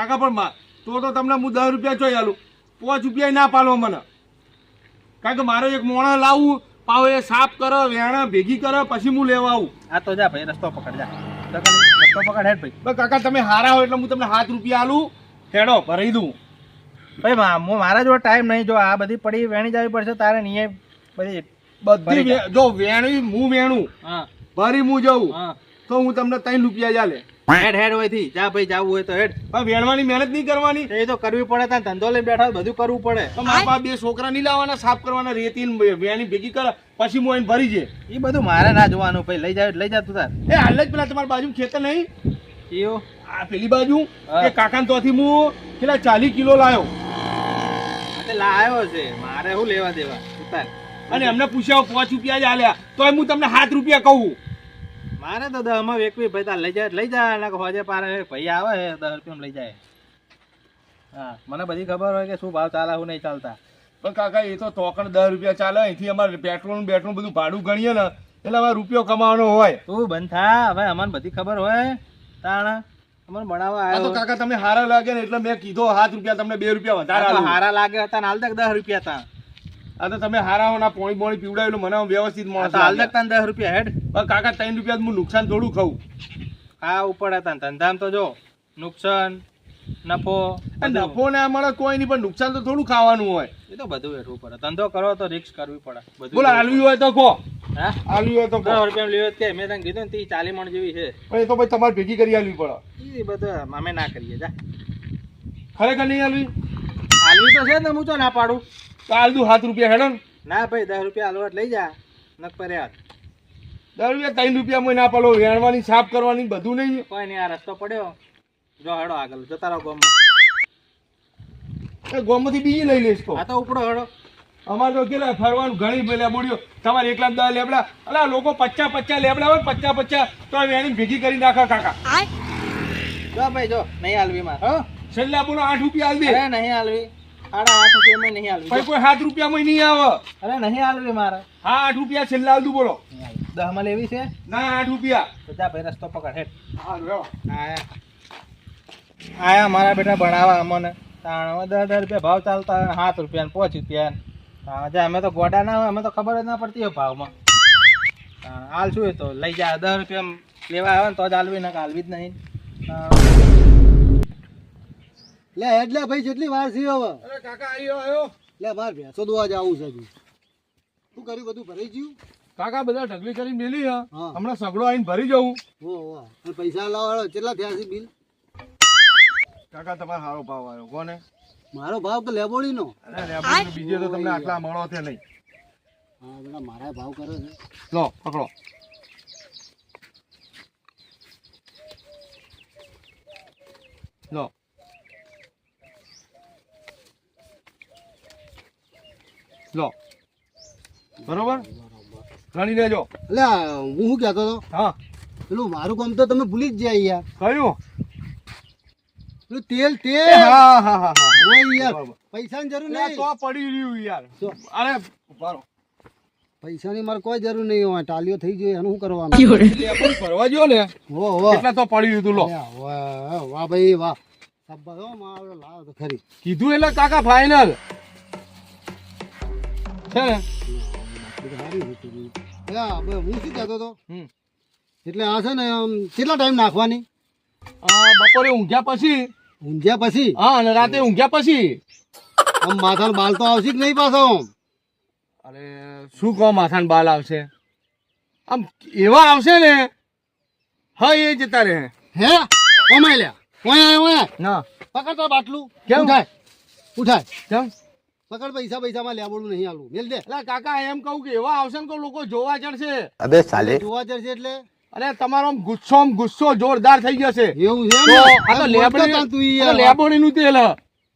કાકા પણ તો તમને હું 10 રૂપિયા ચોઈ આલું, 5 રૂપિયા ના પાલો મને, કારણ કે મારો એક મોણા લાવું પાવ એ સાફ કરે વેણા ભેગી કરે પછી હું લેવા આવું. આ તો જા ભાઈ રસ્તો પકડ જા, રસ્તો પકડ હેડ ભાઈ. બસ કાકા તમે હારા હો એટલે હું તમને 7 રૂપિયા આલું, હેડો ભરાઈ દઉં. ભાઈ મારા જોડે ટાઈમ નહીં, જો આ બધી પડી વેણી જવી પડશે તારે નહીં બધી જો વેણી હું વેણું હા ભરી હું જઉં હા તો હું તમને 3 રૂપિયા ચાલે. હેડ હેડ હોય થી જા ભાઈ, જાવું હોય તો હેડ. પણ વેણવાની મહેનત નહીં કરવાની, એ તો કરવી પડે, ત્યાં ધંધો લઈને બેઠા બધું કરવું પડે. મારા પાસે 2 છોકરા નહીં લાવવાના સાફ કરવાના, રેતી વેણી ભેગી કરે પછી હું આઈને ભરી જાય. એ બધું મારે ના જોવાનું ભાઈ, લઈ જા તું તાર. એ હાલ જ પેલા તમારી બાજુ ખેતર નહીં કયો આ પેલી બાજુ એ કાકાને તોથી હું કેટલા 40 કિલો લાવ્યો લાયો છે, મારે શું લેવા દેવા ઉતાર. અને એમને પૂછ્યા 5 રૂપિયા જ આલ્યા તોય હું તમને 7 રૂપિયા કહું. મારે તો 10 માં વેકવી ભાઈ, તાર લઈ જા હોજે પારે ભાઈ આવે 10 રૂપિયા લઈ જાય. હા મને બધી ખબર હોય કે શું ભાવ ચાલે શું નહીં ચાલતા. પણ કાકા એ તો તોકણ 10 રૂપિયા ચાલે, અહીંથી અમારે પેટ્રોલ બધું ભાડું ગણીએ ને એટલે અમારે રૂપિયો કમાવાનો હોય. તું બંધ થા હવે, અમને બધી ખબર હોય તાણા અમને બનાવવા આ આવ્યો. તો કાકા તમે હારા લાગે ને એટલે મેં કીધો 7 રૂપિયા તમને 2 રૂપિયા વધારે આલું. હારા લાગે હતા હાલ તક 10 રૂપિયા તા. આ તો તમે હારા હો ના પોણી પીવડાવેલું મને વ્યવસ્થિત માણસ હાલ તક તને 10 રૂપિયા હેડ. પણ કાકા 3 રૂપિયા હું નુકસાન થોડું ખાઉં. હા ઉપર હતા ધંધામ તો જો નુકસાન નફો નફો ના મળે કોઈ નહીં, પણ નુકસાન તો થોડું ખાવાનું હોય. એ તો બધું વેઠવું પડે, ધંધો કરો તો રિસ્ક કરવી પડે બધું. બોલો આલવી હોય તો કહો, હા આલવી હોય તો કહો. 10 રૂપિયા લેવો કે મેં તને કીધું ને 40 મણ જેવી છે, પણ એ તો ભાઈ તમારે ભેગી કરી આલવી પડે. એ બધું અમે ના કરીએ. જા ખરેખર નહીં આલવી? હાલવી તો છે ને, હું તો ના પાડું. તો આલ દઉં 7 રૂપિયા હેડો ને. ના ભાઈ 10 રૂપિયા હાલવા લઈ જા નક પર્યા 10 રૂપિયા 3 રૂપિયા માં ના પાલો, વેણવાની સાફ કરવાની બધું નહીં. કોઈ નહીં, આ રસ્તો પડ્યો જો હેડો આગળ જતા રહો ગામમાં. ગોમાંથી બીજી લઈ લઈશ તો. આ તો ઉપડો હેડો. અમારે તો કેટલા ફરવાનું ઘણી લેબોડીઓ, તમારે એકલા 10 લેબડા, અલા લોકો 50 લેબડા હોય 50 તો વેણી ભેગી કરી નાખા કાકા. જો ભાઈ જો નહીં હાલવી મારે. હા છેલ્લા બોલો 8 રૂપિયા આલ દે. અરે નહીં હાલવી, 8.5 રૂપિયા નહીં હાલવી. ભાઈ કોઈ 7 રૂપિયામાં નહીં આવે. અરે નહીં હાલવી મારે. હા 8 રૂપિયા છેલ્લા આલ દઉં બોલો. 10 માં લેવી છે ના 8 રૂપિયા. તો જા ભાઈ રસ્તો પકડ હેડ. હા લો આયા મારા બેટા ભણાવા અમને તાણ 10 રૂપિયા ભાવ ચાલતા 7 રૂપિયા 5 રૂપિયા. હા જા અમે તો ગોડા ના હોય, અમે તો ખબર જ ના પડતી હોય ભાવમાં. હાલ શું તો લઈ જા 10 રૂપિયા લેવા આવે ને તો જ હાલવી, ના હાલવી જ નહીં. લે એટલે ભાઈ જેટલી વાર છે હવે. અરે કાકા આયો લે માર ભેંસો દોવા જવું છે. શું કર્યું બધું ભરાઈ ગયું? કાકા બધા ઢગલી કરી મેલી હા. હમણાં સગડો આવીને ભરી જવું. અને પૈસા લાવો કેટલા થયા છે બિલ? કાકા તમારે સારો ભાવ આવ્યો કોને? મારો ભાવ તો લેબોડી નો. અરે બીજે તો તમને આટલા મળો છે નહીં. હા બેટા મારા ભાવ કરે છે. લો પકડો. લો લો બરોબર ગણી લેજો. એટલે હું શું કહેતો હતો, હા પેલું મારું કામ તો તમે ભૂલી જ જાય યાર. કયું? પેલું તેલ હા હા હા હા હોય યાર. બરાબર. પૈસાની જરૂર અરે નહીં. તો પડી રહ્યું યાર. જો. અરે ઉભારો. પૈસાની મારે કોઈ જરૂર નહીં હોય. ટાલીઓ થઈ જાય એનું શું કરવાનું? લેબુ ભરવા જો ને હો હો. એટલા તો પડી રહ્યું તું લો. વાહ વાહ ભાઈ વાહ. શાબાશ હો, મારો લાવ તો ખરી. કીધું એટલે કાકા ફાઈનલ છે ને. હું શું કહેતો હતો, હમ. એટલે આ છે ને આમ કેટલા ટાઈમ નાખવાની? બપોરે ઊંઘ્યા પછી. ઊંઝ્યા પછી? હા અને રાતે ઊંઘ્યા પછી. આમ માથાનો બાલ તો આવશે જ નહીં પાછો? અરે શું કહો માથાનો બાલ આવશે? આમ એવા આવશે ને હા એ જતા રહે. હે ઓમાય લ્યા ઓય ના પકડ તો બાટલું. કેમ? ઉઠાય કેમ? પકડ પૈસામાં લેવડું નહીં આલું. મેલ દે. એટલે કાકા એમ કહું કે એવા આવશે ને તો લોકો જોવા ચડશે. જોવા જશે એટલે અરે તમારો આમ ગુસ્સો જોરદાર થઈ જશે. એવું છે તો ને? આ તો તું યાર. લેબોડીનું તેલ હ.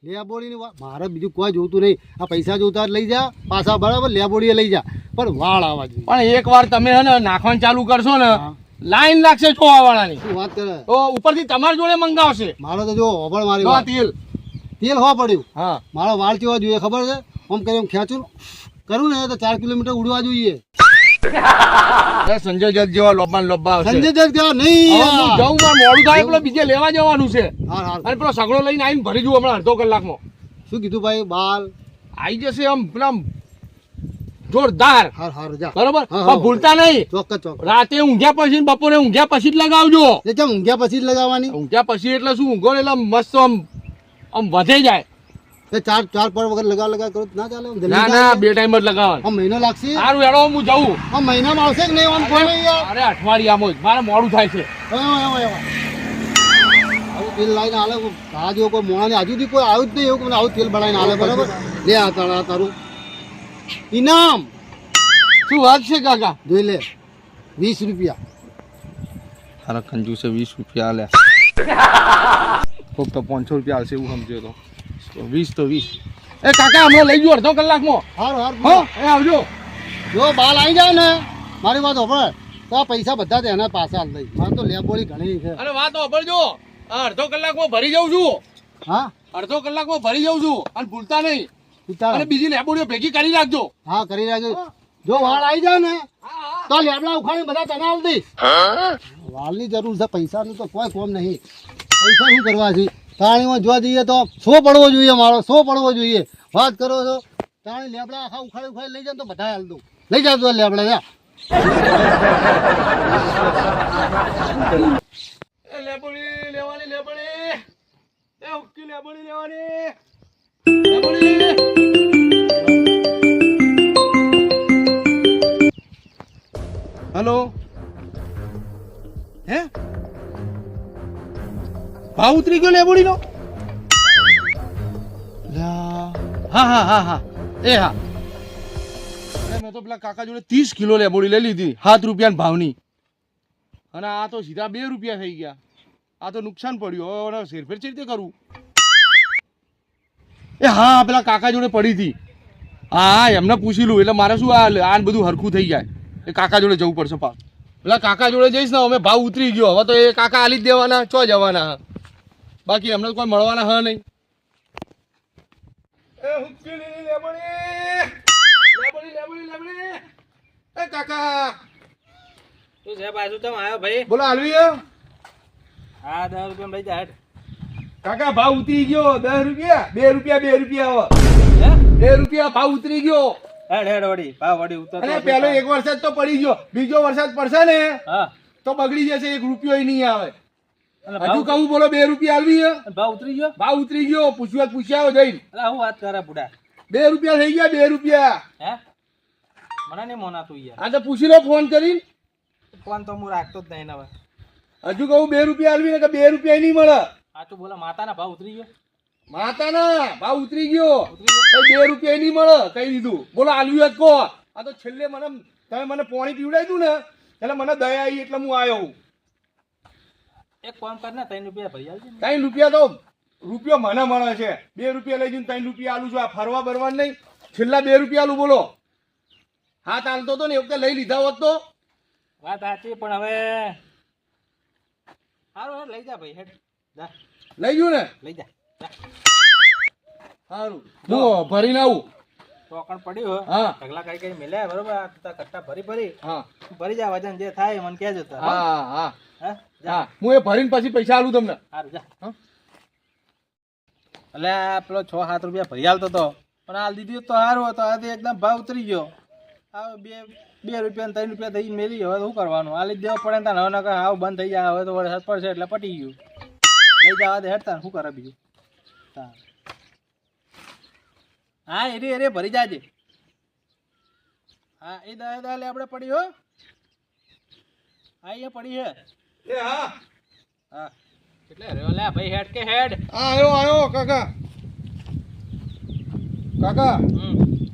લેબોડીની મારે બીજું કોઈ જોતું નહીં. આ પૈસા જોતા જ લઈ જા પાછા, બરાબર લેબોડીએ લઈ જા, પણ વાળ આવવા જોઈએ. પણ એક વાર તમે હે ને નાખવાનું ચાલુ કરશો ને હા. લાઈન લાગશે જોવા વાળાની. શું વાત કરે? તો ઉપરથી તમારી જોડે મંગાવશે. મારો તો જો હોબળ મારી જો આ વાત. તેલ. તેલ હો પડ્યું. હા મારો વાળ કેવા જોઈએ ખબર છે? આમ કરી આમ ખેંચું કરું ને તો 4 કિલોમીટર ઉડવા જોઈએ. સંજય જત જેવા લોબા ને લોબા આવશે. સંજય દત્ત કેવા નહીં હવે હું યાર. જાઉં, મારે મોડું થાય પેલો બીજે લેવા જવાનું છે. હાર હાર. અને પેલો સગડો લઈને આવીને ભરી જવું હમણાં અડધો કલાકમાં. શું કીધું ભાઈ બાલ? આવી જશે આમ પેલા જોરદાર. હાર હાર જા. બરોબર, હા, હા. પણ ભૂલતા નહીં ચોક્કસ ચોક્કસ. રાતે ઊંઘ્યા પછી ને બપોરે ઊંઘ્યા પછી જ લગાવજો. એ કેમ ઊંઘ્યા પછી જ લગાવવાની? ઊંઘ્યા પછી એટલે શું, ઊંઘો ને એટલે મસ્ત આમ વધે જાય. એ ચાર પર વગર લગા કરો તો ના ચાલે? જલ્દી ના ચાલે? ના, બે ટાઈમ જ લગાવવાનું. આમ મહિનો લાગશે? સારું હેડો, હું જાઉં. આમ મહિનામાં આવશે કે નહીં? આમ કોઈ નહીં યાર. અરે અઠવાડિયામાં જ મારે મોડું થાય છે. આવું તેલ લાવીને હાલે આ જેવો કોઈ મોણાને હજુ સુધી કોઈ આવ્યું જ નહીં એવું કે મને આવું તેલ બનાવીને હાલે. બરાબર, લે આ તારું ઇનામ. શું વાત છે કાકા? જોઈ લે, 20 રૂપિયા. તારા કંજુસે 20 રૂપિયા આલ્યા. કોક તો 500 રૂપિયા આવશે એવું સમજ્યો તો. 20 તો 20. એ કાકા હમણાં લઈ ગયો અડધો કલાકમાં. હારું હારું. હો, એ આવજો. જો બાલ આવી જાય ને મારી વાત હોભળ તો આ પૈસા બધા એના પાસે હાલ દઈ. મારે તો લેબોળી ઘણી છે. અને વાત સાંભળજો, આ અડધો કલાકમાં ભરી જાઉં છું. હા અડધો કલાકમાં ભરી જાઉં છું અને ભૂલતા નહીં. ઉતાર. અને બીજી લેબોડીઓ ભેગી કરી રાખજો. હા કરી રાખજો. જો વાળ આવી જાય ને તો લેબડા ઉખાડી બધા તને હાલ દઈશ. વાળની જરૂર છે, પૈસાનું તો કોઈ કોમ નહીં. પૈસા શું કરવા છે? તાણીમાં જોવા જઈએ તો 100 પડવો જોઈએ, મારો 100 પડવો જોઈએ. વાત કરો છો તાણી લેબડા આખા ઉખાડી લઈ જાય તો બધા હાલ દઉં. લઈ જાવ તો લેબડા જા. એ લેબોડી લેવાની, લેબોડી. એ ઉક્કી લેબોડી લેવાની. લેબોડી. હેલો, હે ભાવ ઉતરી ગયો લેબોડીનો? હા હા હા હા, એ હા. મેં તો પેલા કાકા જોડે 30 કિલો લેબોડી લઈ લીધી 7 રૂપિયા ભાવની, અને આ તો સીધા 2 રૂપિયા થઈ ગયા. આ તો નુકસાન પડ્યું. હવે શેરફેર ચી રીતે કરવું? એ હા, પેલા કાકા જોડે પડી હતી. હા, એમને પૂછી લઉં એટલે મારે શું આ બધું હરખું થઈ જાય. એ કાકા જોડે જવું પડશે પાછું. પેલા કાકા જોડે જઈશ ને, અમે ભાવ ઉતરી ગયો. હવે તો એ કાકા આલી જ દેવાના, ચો જવાના હા. બાકી એમને કોઈ મળવાના હા નહીં. એ હુક્કીલી લેબડી, લેબડી લેબડી લેબડી. એ કાકા તું છે બાજુ તમે આવ્યો ભાઈ? બોલો આલવી. હા 10 રૂપિયા લઈ જા હેડ. કાકા ભાવ ઉતરી ગયો 10 રૂપિયા. 2 રૂપિયા 2 રૂપિયા હે? 2 રૂપિયા ભાવ ઉતરી ગયો. હેડ હેડ વડી ભાવ વડી ઉતર. અને પેલો એક વરસાદ તો પડી ગયો, બીજો વરસાદ પડશે ને હા તો બગડી જશે, 1 રૂપિયો નહીં આવે. અને હજુ કહું બોલો 2 રૂપિયા આલવી. ભાવ ઉતરી ગયો? ભાવ ઉતરી ગયો, પૂછ્યા જઈને. અલા હું વાત કરે બુડા? 2 રૂપિયા થઈ ગયા, 2 રૂપિયા. હે મને નહીં મોના તું યાર. આ તો પૂછી લો ફોન કરીને. ફોન તો હું રાખતો જ નહીં હવે. હજુ કહું 2 રૂપિયા આલવી ને કે 2 રૂપિયા નહીં મળે. સાચું બોલો, માતાના ભાવ ઉતરી ગયો? માતાના ભાવ ઉતરી ગયો. ઉતરી ગયો? 2 રૂપિયા નહીં મળે, કહી દીધું. બોલો આલવી જ કહો. આ તો છેલ્લે તમે મને પાણી પીવડાવી દઉં ને એટલે મને દયા આવી એટલે હું આવ્યો. એક કામ કર ને 3 રૂપિયા ભરી આવજે ને. 3 રૂપિયા તો રૂપિયો મને મળે છે. 2 રૂપિયા લઈ જઈને 3 રૂપિયા આલું છું. આ ફરવા બરવા નહીં, છેલ્લા 2 રૂપિયા આલું. બોલો હાથ હાલતો તો ને એ વખતે લઈ લીધા હોત તો. વાત સાચી પણ હવે સારું હેડ લઈ જા ભાઈ હેડ જા લઈ ગયું ને? લઈ જા જા. સારું, હું ભરીને આવું. ટોકણ પડ્યું હા. ઢગલા કઈ મેલ્યા બરોબર. આ તા કટ્ટા ભરી હા ભરી જા. વજન જે થાય મને કહેજો તો. હા હા હે જા હા, હું એ ભરીને પછી પૈસા આલું તમને. સારું જા. હા. એટલે આ પેલો 6-7 રૂપિયા ભરી હાલતો તો પણ હાલ દીધી તો સારું હતો. આ તો એકદમ ભાવ ઉતરી ગયો. આ 2 રૂપિયા 3 રૂપિયા થઈ મેલી. હવે શું કરવાનું? હાલી જ દેવા પડે ને. હવે નકર હાવ બંધ થઈ જાય. હવે તો વરસાદ પડશે એટલે પટી ગયું. લઈ જવા દે હેડતા શું કરે બીજું. હા એરે ભરી જાજે. હા એ દા લે આપણે પડી હો. હા એ પડી હે. એ હા હા એટલે રહ્યો લે ભાઈ હેડ કે હેડ. આયો કાકા. કાકા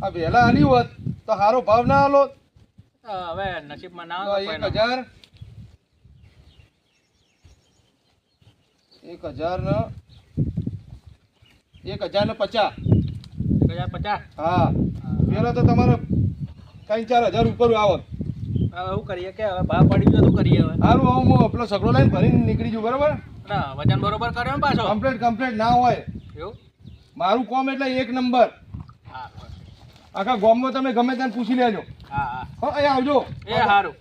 આ વહેલા આલી હોત તો સારો ભાવ ના આલો. હવે નસીબમાં ના તો આવે 1000 ને 50. 1050. હા, પેલા તો તમારે 3-4 હજાર ઉપર આવત. હવે શું કરીએ કે હવે ભાવ પડી ગયો શું કરીએ હવે. સારું, હું પેલો સગડો લઈને ભરીને નીકળી જઉં. બરાબર? ના વજન બરોબર કર્યો ને પાછો. કમ્પ્લેટ ના હોય. એવું? મારું કોમ એટલે 1 નંબર. હા આખા ગામમાં તમે ગમે ત્યાં પૂછી લેજો. હા હા હો અહીં આવજો. એ સારું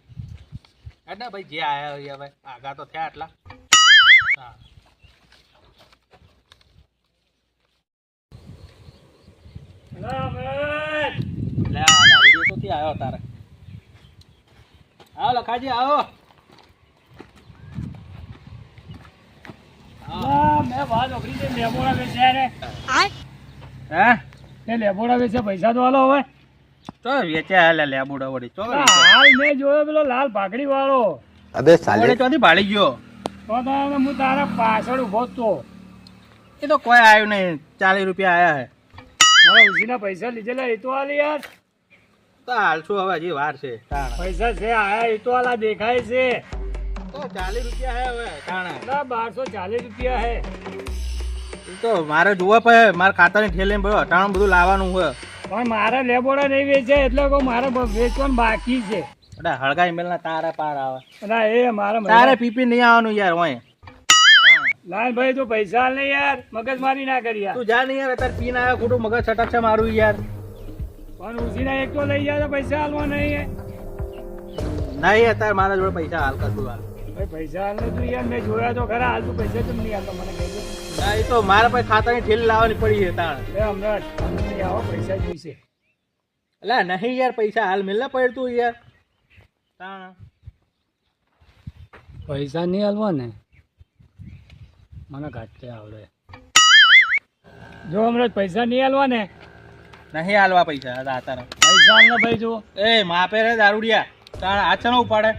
એટલે ભાઈ જે આયા હોય હવે આગા તો થયા એટલા. હા લે આ દારૂડિયો તો ત્યાં આવ્યો તારે. આવો લખાજી આવો. મેં વાત ઓગળી છે લેબોડા વેચ્યા રે હે તે લેબોડા વેચ્યા પૈસા તો હાલો હવે તો વેચ્યા હાલે લેબુડા વળી ચો હાલ મેં જોયો પેલો લાલ પાઘડી વાળો વળી ચોથી ભાળી ગયો. તો તારે હું તારા પાછળ ઉભો જ તો એ તો કોઈ આવ્યું નહીં 40 રૂપિયા આયા હે હવે ઉસીના પૈસા લીધેલા એ તો હાલ યાર તો હાલશું હવે હજી વાર છે તાણ. પૈસા છે આયા એ તો હાલા દેખાય છે તો 40 રૂપિયા હે હવે તાણા. ના 1240 રૂપિયા હે એ તો મારે જોવા પડે મારા ખાતાની ઠેલી બધું અટાણું બધું લાવવાનું હોય. પણ મારે લેબોડા નહીં વેચાય એટલે કહું મારે વેચવાનું બાકી છે એટલે હળગા ઈમેલના તારા પાર આવે ના એ મારે તારે પીપી નહીં આવવાનું યાર હોય. લાલભાઈ તો પૈસા હાલ નહીં યાર મગજ મારી ના કરી યાર તું જા નહીં યાર અત્યારે પીને આવ્યો ખોટું મગજ છટક છે મારું યાર. પણ ઉસીના એક તો લઈ જાય તો પૈસા હાલવા નહીં નહીં અત્યારે મારા જોડે પૈસા હાલ કરતું હાલ. ભાઈ પૈસા હાલ તું યાર મેં જોયા તો ખરા હાલ તું પૈસા કેમ નહીં હાલતો મને કહેજો ના એ તો મારા પાસે ખાતાની ઠેલી લાવવાની પડી છે તાણ. એ હમણાં નહીં આવો પૈસા જોઈશે એટલે નહીં યાર પૈસા હાલ મિલના પડતું યાર તાણ. પૈસા નહીં હાલવા ને મને ઘાટે આવડે જો હમણાં પૈસા નહીં હાલવા ને નહીં હાલવા પૈસા તારા પૈસા હાલ ને ભાઈ જો એ માપે રે દારૂડિયા તાણ હાથ છે ને ઉપાડે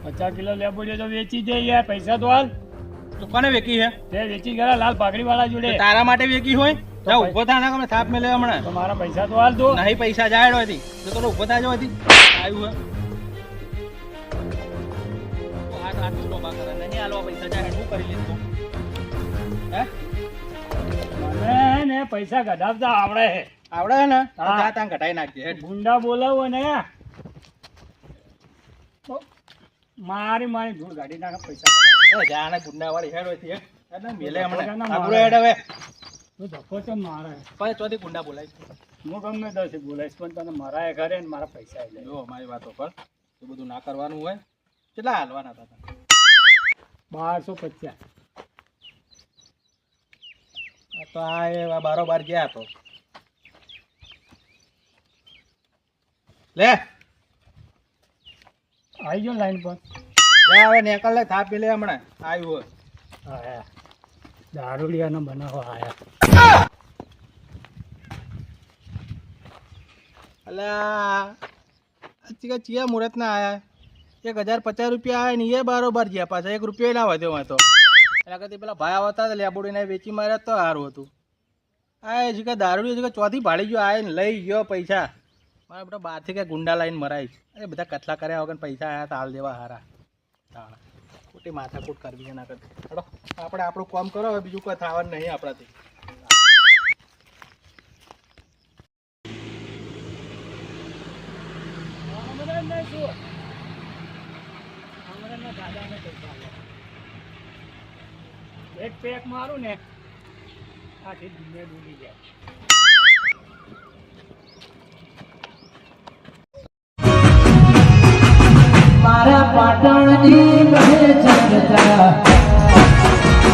50 કિલો લેબોડીઓ તો વેચી દે યાર પૈસા તો હાલ તું કોને વેકી છે તે વેચી ગયા લાલ પાઘડી વાળા જોડે તારા માટે વેકી હોય જા ઉભો થા ના થાપ મેલે હમણાં તો મારા પૈસા તો હાલ દો નહીં પૈસા જાય હતી તો તો ઉભો થાજો હતી આવ્યું હે હાથ હાથ ટોબા કરે નહીં હાલવા પૈસા જાય હું કરી લઈશ તું હે મને ને પૈસા ગઢાવતા આવડે હે આવડે હે ને હા. જા ત્યાં ઘટાઈ નાખજે હેડ. ગુંડા બોલાવો ને તો મારી મારી ધૂળ ગાડી નાખે પૈસા ગઢાવે. એ જા ને ગુંડા વાળી હેડ હોય હેડ હેડ ને મેલે હમણાં ના આગળ હેડ હવે તું ધક્કો છે મારે પછી ચોથી ગુંડા બોલાય હું ગમે દસ બોલાઈશ પણ તને મરાય ઘરે ને મારા પૈસા લે જો મારી વાતો પર એ બધું ના કરવાનું હોય કેટલા હાલવાના હતા 1250 આ તો આ એ બારોબાર ગયા તો લે આવી ગયો લાઈન પર જા હવે નેકળ લે થાપ પી લે હમણાં આવ્યું હોય આયા દારૂડિયાનો બનાવવા આયા અલા ચિયા મુહૂર્ત ના આયા 1050 રૂપિયા આયા ને એ બારોબાર ગયા પાછા 1 રૂપિયો ના વધ્યો હોય તો એના કરતી પેલા ભાઈ આવતા હતા લેબોડીને વેચી માર્યા તો સારું હતું. આ જીકા દારૂડી જીકા ચોથી ભાડી ગયો આય ને લઈ ગયો પૈસા મારા બધા બહારથી કઈ ગુંડા લાઈન મરાય અરે બધા કથલા કર્યા વગર પૈસા આયા તો હાલ દેવા હારા હા ખોટી માથાકૂટ કરવી એના કરતી હેડો આપણે આપણું કામ કરો હવે બીજું કોઈ થવાનું નહીં આપણાથી. એક પેક મારું ને આખી દુનિયા ડૂબી જાય મારા પાટણની કહે જનતા